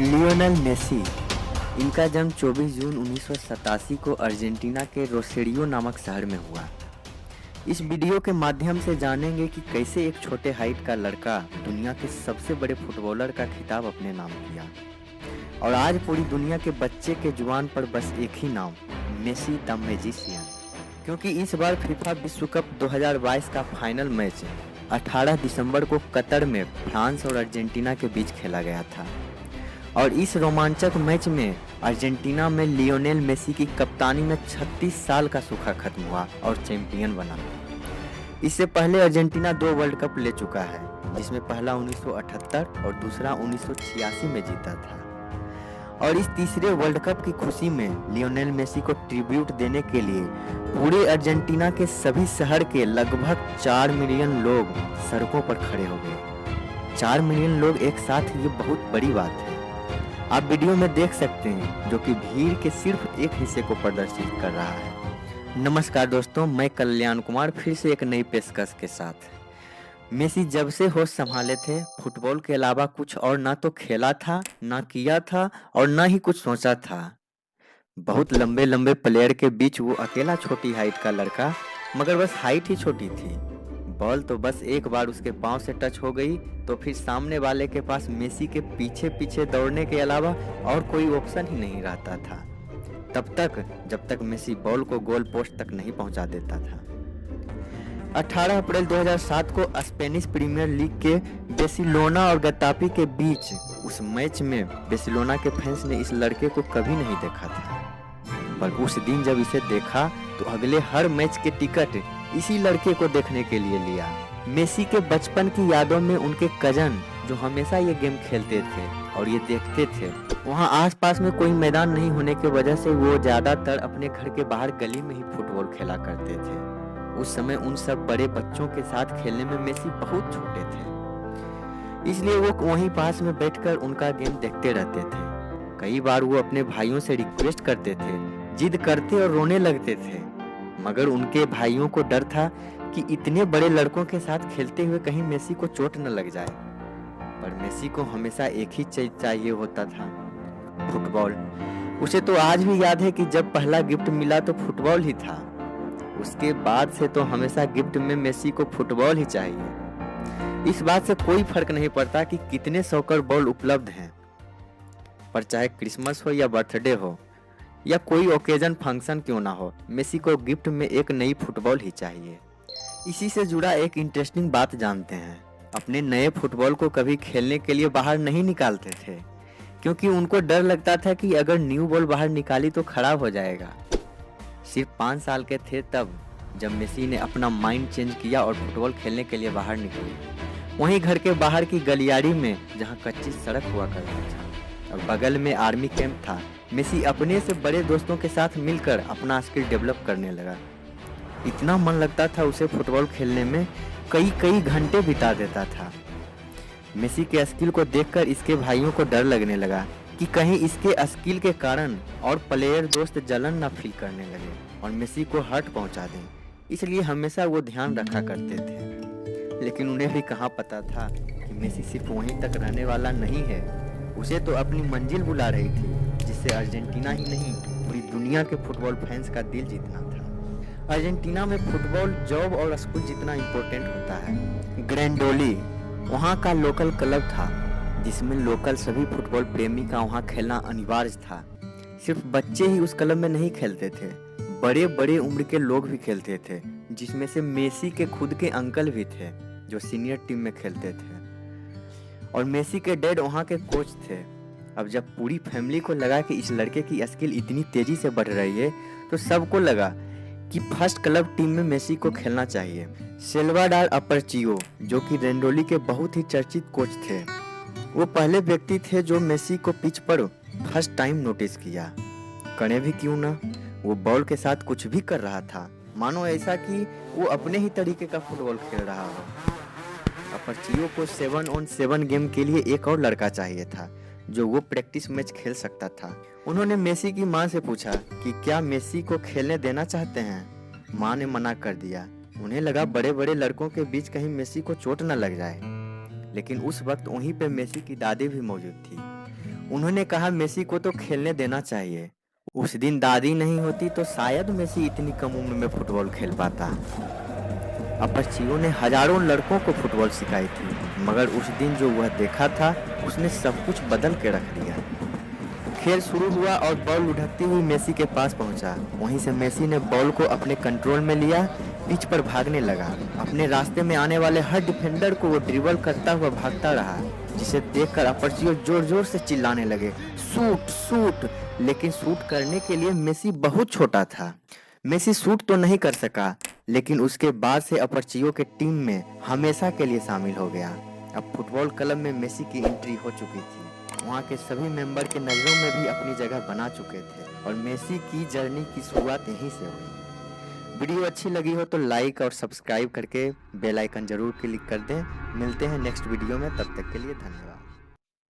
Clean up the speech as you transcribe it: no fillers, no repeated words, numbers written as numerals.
Lionel Messi. इनका जन्म 24 जून 1987 को अर्जेंटीना के रोसेरियो नामक शहर में हुआ। इस वीडियो के माध्यम से जानेंगे कि कैसे एक छोटे हाइट का लड़का दुनिया के सबसे बड़े फुटबॉलर का खिताब अपने नाम किया। और आज पूरी दुनिया के बच्चे के जुबान पर बस एक ही नाम, मेसी द मैजिशियन। क्योंकि इस बार फीफा विश्व कप 2022 का फाइनल मैच 18 दिसंबर को कतर में फ्रांस और अर्जेंटीना के बीच खेला गया था। और इस रोमांचक मैच में अर्जेंटीना में लियोनेल मेसी की कप्तानी में 36 साल का सूखा खत्म हुआ और चैंपियन बना। इससे पहले अर्जेंटीना 2 वर्ल्ड कप ले चुका है, जिसमें पहला 1978 और दूसरा 1986 में जीता था। और इस तीसरे वर्ल्ड कप की खुशी में लियोनेल मेसी को ट्रिब्यूट देने के लिए पूरे अर्जेंटीना के सभी शहर के लगभग 4 मिलियन लोग सड़कों पर खड़े हो गए। 4 मिलियन लोग एक साथ, ये बहुत बड़ी बात है। आप वीडियो में देख सकते हैं, जो कि भीड़ के सिर्फ एक हिस्से को प्रदर्शित कर रहा है। नमस्कार दोस्तों, मैं कल्याण कुमार फिर से एक नई पेशकश के साथ। मेसी जब से होश संभाले थे, फुटबॉल के अलावा कुछ और ना तो खेला था, ना किया था और ना ही कुछ सोचा था। बहुत लंबे लंबे प्लेयर के बीच वो अकेला छोटी हाइट का लड़का, मगर बस हाइट ही छोटी थी। बॉल तो बस एक बार उसके पांव से टच हो गई तो फिर सामने वाले के पास मेसी के पीछे पीछे दौड़ने के अलावा और कोई ऑप्शन ही नहीं रहता था, तब तक जब तक मेसी बॉल को गोल पोस्ट तक नहीं पहुंचा देता था। 18 अप्रैल 2007 को स्पेनिश प्रीमियर लीग के बेसिलोना और गताफी के बीच उस मैच में बेसिलोना के फैंस ने इस लड़के को कभी नहीं देखा था, पर उस दिन जब इसे देखा तो अगले हर मैच के टिकट इसी लड़के को देखने के लिए लिया। मेसी के बचपन की यादों में उनके कजन, जो हमेशा ये गेम खेलते थे और ये देखते थे, वहाँ आसपास में कोई मैदान नहीं होने की वजह से वो ज्यादातर अपने घर के बाहर गली में ही फुटबॉल खेला करते थे। उस समय उन सब बड़े बच्चों के साथ खेलने में मेसी बहुत छोटे थे, इसलिए वो वहीं पास में बैठकर उनका गेम देखते रहते थे। कई बार वो अपने भाइयों से रिक्वेस्ट करते थे, जिद करते और रोने लगते थे, मगर उनके भाइयों को डर था कि इतने बड़े लड़कों के साथ खेलते हुए कहीं मेसी को चोट न लग जाए। पर मेसी को हमेशा एक ही चीज चाहिए होता था, फुटबॉल। उसे तो आज भी याद है कि जब पहला गिफ्ट मिला तो फुटबॉल ही था। उसके बाद से तो हमेशा गिफ्ट में मेसी को फुटबॉल ही चाहिए। इस बात से कोई फर्क नहीं पड़ता कि कितने सॉकर बॉल उपलब्ध हैं, पर चाहे क्रिसमस हो या बर्थडे हो या कोई ओकेजन फंक्शन क्यों ना हो, मेसी को गिफ्ट में एक नई फुटबॉल ही चाहिए। इसी से जुड़ा एक इंटरेस्टिंग बात जानते हैं। अपने नए फुटबॉल को कभी खेलने के लिए बाहर नहीं निकालते थे, क्योंकि उनको डर लगता था कि अगर न्यू बॉल बाहर निकाली तो खराब हो जाएगा। सिर्फ 5 साल के थे तब जब मेसी ने अपना माइंड चेंज किया और फुटबॉल खेलने के लिए बाहर निकले। वहीं घर के बाहर की गलियारी में, जहाँ कच्ची सड़क हुआ करती था और बगल में आर्मी कैंप था, मेसी अपने से बड़े दोस्तों के साथ मिलकर अपना स्किल डेवलप करने लगा। इतना मन लगता था उसे फुटबॉल खेलने में, कई घंटे बिता देता था। मेसी के स्किल को देखकर इसके भाइयों को डर लगने लगा कि कहीं इसके स्किल के कारण और प्लेयर दोस्त जलन न फील करने लगे और मेसी को हर्ट पहुंचा दें। इसलिए हमेशा वो ध्यान रखा करते थे। लेकिन उन्हें भी कहाँ पता था कि मेसी सिर्फ वहीं तक रहने वाला नहीं है, उसे तो अपनी मंजिल बुला रही थी, जिससे अर्जेंटीना ही नहीं पूरी दुनिया के फुटबॉल फैंस का दिल जीतना था। अर्जेंटीना में फुटबॉल जॉब और स्कूल जितना इम्पोर्टेंट होता है। ग्रैंडोली वहाँ का लोकल क्लब था, जिसमें लोकल सभी फुटबॉल प्रेमी का वहाँ खेलना अनिवार्य था। सिर्फ बच्चे ही उस क्लब में नहीं खेलते थे, बड़े बड़े उम्र के लोग भी खेलते थे, जिसमें से मेसी के खुद के अंकल भी थे, जो सीनियर टीम में खेलते थे। और मेसी के डैड वहाँ के कोच थे। अब जब पूरी फैमिली को लगा कि इस लड़के की स्किल इतनी तेजी से बढ़ रही है, तो सबको लगा कि फर्स्ट क्लब टीम में मेसी को खेलना चाहिए। सेल्वाडोर अपर्चियो, जो कि रेंडोली के बहुत ही चर्चित कोच थे, वो पहले व्यक्ति थे जो मेसी को पिच पर फर्स्ट टाइम नोटिस किया। करे भी क्यों ना, वो बॉल के साथ कुछ भी कर रहा था, मानो ऐसा कि वो अपने ही तरीके का फुटबॉल खेल रहा हो। अपर्चियो को 7 on 7 गेम के लिए एक और लड़का चाहिए था, जो वो प्रैक्टिस मैच खेल सकता था। उन्होंने मेसी की मां से पूछा कि क्या मेसी को खेलने देना चाहते हैं। मां ने मना कर दिया। उन्हें लगा बड़े बड़े लड़कों के बीच कहीं मेसी को चोट न लग जाए। लेकिन उस वक्त वहीं पे मेसी की दादी भी मौजूद थी। उन्होंने कहा मेसी को तो खेलने देना चाहिए। उस दिन दादी नहीं होती तो शायद मेसी इतनी कम उम्र में फुटबॉल खेल पाता। अपर्चियो ने हजारों लड़कों को फुटबॉल सिखाई थी, मगर उस दिन जो वह देखा था उसने सब कुछ बदल के रख दिया। खेल शुरू हुआ और बॉल लुढ़कती हुई मेसी के पास पहुंचा। वहीं से मेसी ने बॉल को अपने कंट्रोल में लिया, पिच पर भागने लगा। अपने रास्ते में आने वाले हर डिफेंडर को वो ड्रिबल करता हुआ भागता रहा, जिसे देखकर अपर्चियो जोर जोर से चिल्लाने लगे, शूट शूट। लेकिन शूट करने के लिए मेसी बहुत छोटा था। मेसी शूट तो नहीं कर सका, लेकिन उसके बाद से अपर्चियो के टीम में हमेशा के लिए शामिल हो गया। अब फुटबॉल क्लब में मेसी की एंट्री हो चुकी थी। वहाँ के सभी मेंबर के नज़रों में भी अपनी जगह बना चुके थे और मेसी की जर्नी की शुरुआत यहीं से हुई। वीडियो अच्छी लगी हो तो लाइक और सब्सक्राइब करके बेल आइकन जरूर क्लिक कर दें। मिलते हैं नेक्स्ट वीडियो में, तब तक के लिए धन्यवाद।